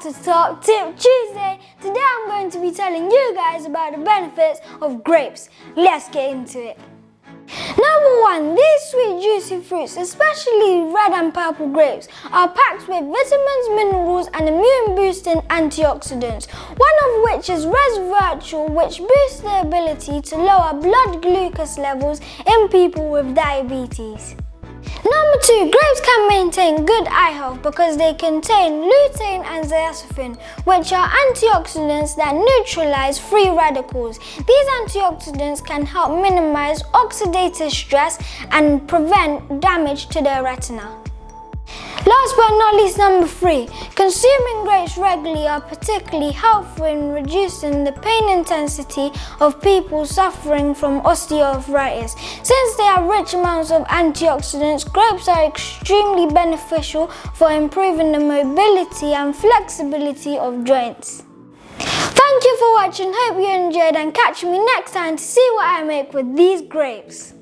to Top Tip Tuesday. Today I'm going to be telling you guys about the benefits of grapes. Let's get into it. Number 1, these sweet juicy fruits, especially red and purple grapes, are packed with vitamins, minerals and immune boosting antioxidants, one of which is resveratrol, which boosts the ability to lower blood glucose levels in people with diabetes. Number 2, grapes can maintain good eye health because they contain lutein and zeaxanthin, which are antioxidants that neutralize free radicals. These antioxidants can help minimize oxidative stress and prevent damage to the retina. Last but not least, number 3, consuming grapes regularly are particularly helpful in reducing the pain intensity of people suffering from osteoarthritis. Since they have rich amounts of antioxidants, grapes are extremely beneficial for improving the mobility and flexibility of joints. Thank you for watching, hope you enjoyed, and catch me next time to see what I make with these grapes.